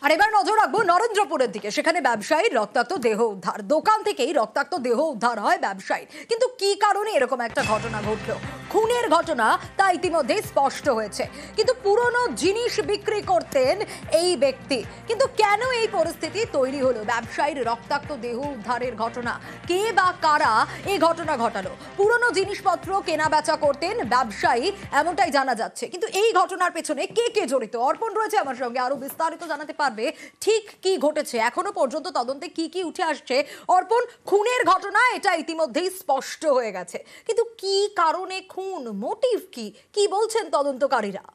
আর এবার নজর রাখবো নরেন্দ্রপুরের দিকে। সেখানে ব্যবসায়ীর রক্তাক্ত দেহ উদ্ধার, দোকান থেকেই রক্তাক্ত দেহ উদ্ধার হয় ব্যবসায়ীর। কিন্তু কি কারণে এরকম একটা ঘটনা ঘটলো, খুনের ঘটনা, তা ইতিমধ্যেই স্পষ্ট হয়েছে। কিন্তু পুরনো জিনিস বিক্রি করতেন এই ব্যক্তি, কিন্তু কেন এই পরিস্থিতি তৈরি হলো? ব্যবসায়ীর রক্তাক্ত দেহ উদ্ধারের ঘটনা, কে বা কারা এই ঘটনা ঘটালো? পুরনো জিনিসপত্র কেনা বেচা করতেন ব্যবসায়ী, এমনটাই জানা যাচ্ছে। কিন্তু এই ঘটনার পেছনে কে কে জড়িত? অর্পণ রয়েছে আমার সঙ্গে, আরো বিস্তারিত জানাতে পারবে ঠিক কি ঘটেছে, এখনো পর্যন্ত তদন্তে কি কি উঠে আসছে। অর্পণ, খুনের ঘটনা এটা ইতিমধ্যেই স্পষ্ট হয়ে গেছে, কিন্তু কি কারণে খুন, মোটিভ কি, কি বলছেন তদন্তকারীরা?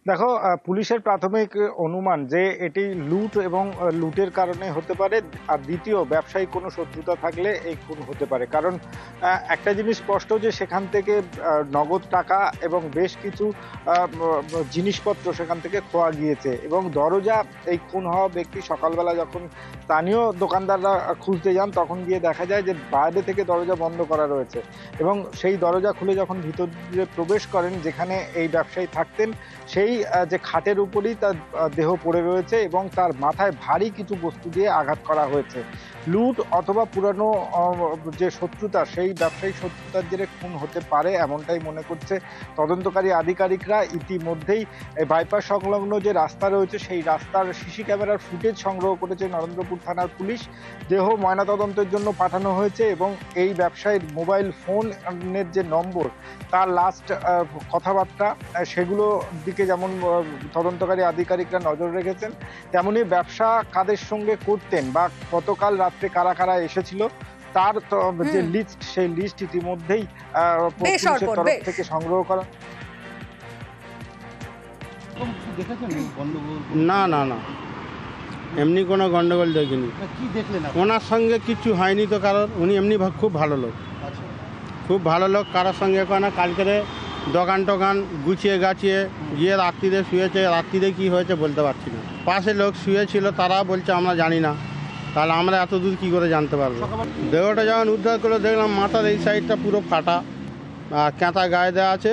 দেখো, পুলিশের প্রাথমিক অনুমান যে এটি লুট এবং লুটের কারণে হতে পারে, আর দ্বিতীয় ব্যবসায়িক কোনো শত্রুতা থাকলে এই খুন হতে পারে। কারণ একটা জিনিস স্পষ্ট যে সেখান থেকে নগদ টাকা এবং বেশ কিছু জিনিসপত্র সেখান থেকে খোয়া গিয়েছে। এবং দরজা, এই খুন হওয়া ব্যক্তি সকালবেলা যখন স্থানীয় দোকানদাররা খুঁজতে যান তখন গিয়ে দেখা যায় যে বাইরে থেকে দরজা বন্ধ করা রয়েছে, এবং সেই দরজা খুলে যখন ভিতরে প্রবেশ করেন যেখানে এই ব্যবসায়ী থাকতেন, সেই যে খাটের উপরই তার দেহ পড়ে রয়েছে এবং তার মাথায় ভারী কিছু বস্তু দিয়ে আঘাত করা হয়েছে। লুট অথবা পুরানো যে শত্রুতা, সেই ব্যবসায়িক শত্রুতার জেরে খুন হতে পারে এমনটাই মনে করছে তদন্তকারী আধিকারিকরা। ইতিমধ্যেই বাইপাস সংলগ্ন যে রাস্তা রয়েছে সেই রাস্তার সিসি ক্যামেরার ফুটেজ সংগ্রহ করেছে নরেন্দ্রপুর থানার পুলিশ। দেহ ময়নাতদন্তের জন্য পাঠানো হয়েছে এবং এই ব্যবসায়ীর মোবাইল ফোনের যে নম্বর, তার লাস্ট কথাবার্তা, সেগুলো দিকে যেমন তদন্তকারী আধিকারিকরা নজর রেখেছেন, তেমনি ব্যবসা কাদের সঙ্গে করতেন বা গতকাল রাত্রে কারা কারা এসেছিল তার যে লিস্ট, সেই লিস্ট ইতিমধ্যেই পুলিশের তরফ থেকে সংগ্রহ করা। না না না, এমনি কোনো গন্ডগোল দেখিনি। কি দেখলেন? ওনার সঙ্গে কিছু হয়নি তো কারোর, উনি এমনি খুব ভালো লোক, খুব ভালো লোক। কারোর সঙ্গে কোনো কালকে দোকান টোকান গুছিয়ে গাছিয়ে গিয়ে রাত্রিরে শুয়েছে, রাত্রিরে কি হয়েছে বলতে পারছি না। পাশে লোক শুয়েছিল, তারা বলছে আমরা জানি না। তাহলে আমরা এত দূর কী করে জানতে পারবো? দেহটা যখন উদ্ধার করে দেখলাম মাথার এই সাইডটা পুরো ফাটা, আর কাঁটা গায়ে দেওয়া আছে,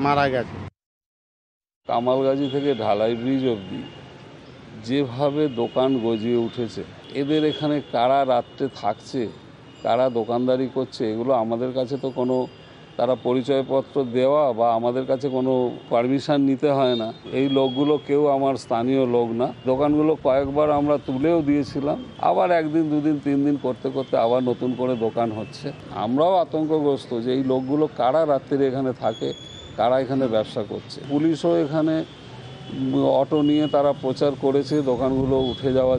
মারা গেছে। কামালগাজী থেকে ঢালাই ব্রিজ অবধি যেভাবে দোকান গজিয়ে উঠেছে, এদের এখানে কারা রাত্রে থাকছে, কারা দোকানদারি করছে, এগুলো আমাদের কাছে তো কোনো তারা পরিচয়পত্র দেওয়া বা আমাদের কাছে কোনো পারমিশন নিতে হয় না। এই লোকগুলো কেউ আমার স্থানীয় লোক না। দোকানগুলো কয়েকবার আমরা তুলেও দিয়েছিলাম, আবার একদিন দুদিন তিন দিন করতে করতে আবার নতুন করে দোকান হচ্ছে। আমরাও আতঙ্কগ্রস্ত যে এই লোকগুলো কারা রাত্রিরে এখানে থাকে, কারা এখানে ব্যবসা করছে। পুলিশও এখানে অটো নিয়ে তারা প্রচার করেছে দোকানগুলো উঠে যাওয়া